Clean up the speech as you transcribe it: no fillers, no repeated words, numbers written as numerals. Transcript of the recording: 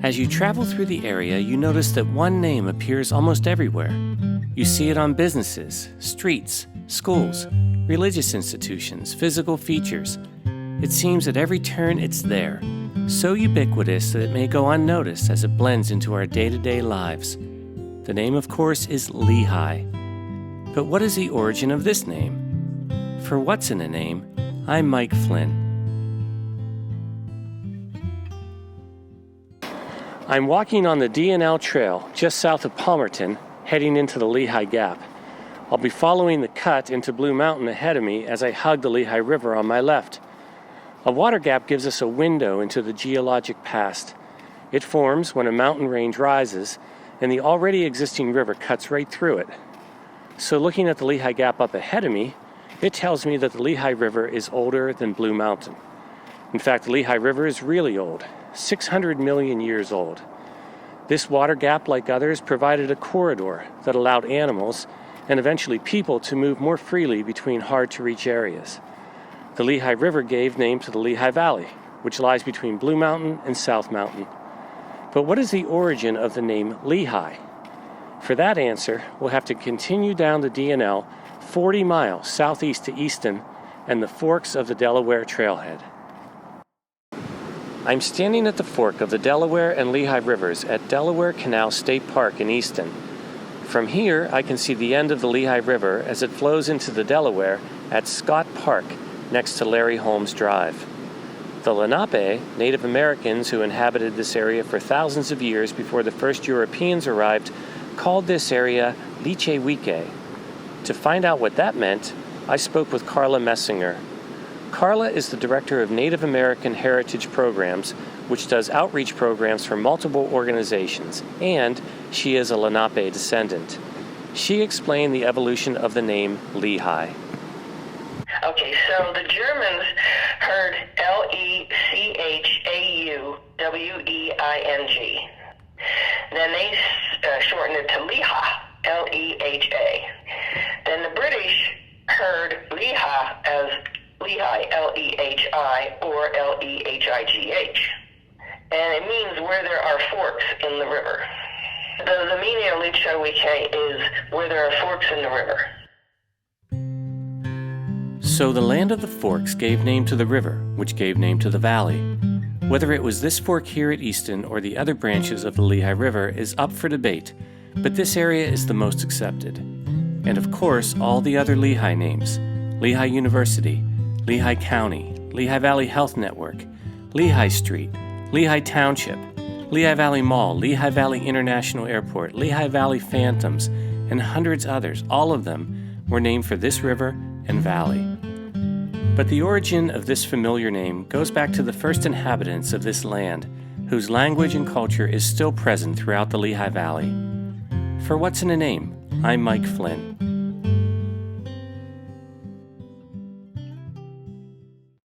As you travel through the area, you notice that one name appears almost everywhere. You see it on businesses, streets, schools, religious institutions, physical features. It seems at every turn it's there, so ubiquitous that it may go unnoticed as it blends into our day-to-day lives. The name, of course, is Lehigh. But what is the origin of this name? For What's in a Name, I'm Mike Flynn. I'm walking on the D&L Trail just south of Palmerton, heading into the Lehigh Gap. I'll be following the cut into Blue Mountain ahead of me as I hug the Lehigh River on my left. A water gap gives us a window into the geologic past. It forms when a mountain range rises, and the already existing river cuts right through it. So looking at the Lehigh Gap up ahead of me, it tells me that the Lehigh River is older than Blue Mountain. In fact, the Lehigh River is really old. 600 million years old. This water gap, like others, provided a corridor that allowed animals and eventually people to move more freely between hard-to-reach areas. The Lehigh River gave name to the Lehigh Valley, which lies between Blue Mountain and South Mountain. But what is the origin of the name Lehigh? For that answer, we'll have to continue down the D&L 40 miles southeast to Easton and the forks of the Delaware Trailhead. I'm standing at the fork of the Delaware and Lehigh Rivers at Delaware Canal State Park in Easton. From here, I can see the end of the Lehigh River as it flows into the Delaware at Scott Park, next to Larry Holmes Drive. The Lenape, Native Americans who inhabited this area for thousands of years before the first Europeans arrived, called this area Lichewike. To find out what that meant, I spoke with Carla Messinger. Carla is the director of Native American Heritage Programs, which does outreach programs for multiple organizations, and she is a Lenape descendant. She explained the evolution of the name Lehigh. Okay, so the Germans heard Lechauwing. Then they shortened it to Leha, Leha. Then the British heard Lehigh as Lehigh, Lehi, or Lehigh. And it means where there are forks in the river. The meaning of Lichewike is where there are forks in the river. So the land of the forks gave name to the river, which gave name to the valley. Whether it was this fork here at Easton or the other branches of the Lehigh River is up for debate, but this area is the most accepted. And of course, all the other Lehigh names: Lehigh University, Lehigh County, Lehigh Valley Health Network, Lehigh Street, Lehigh Township, Lehigh Valley Mall, Lehigh Valley International Airport, Lehigh Valley Phantoms, and hundreds others, all of them were named for this river and valley. But the origin of this familiar name goes back to the first inhabitants of this land, whose language and culture is still present throughout the Lehigh Valley. For What's in a Name, I'm Mike Flynn.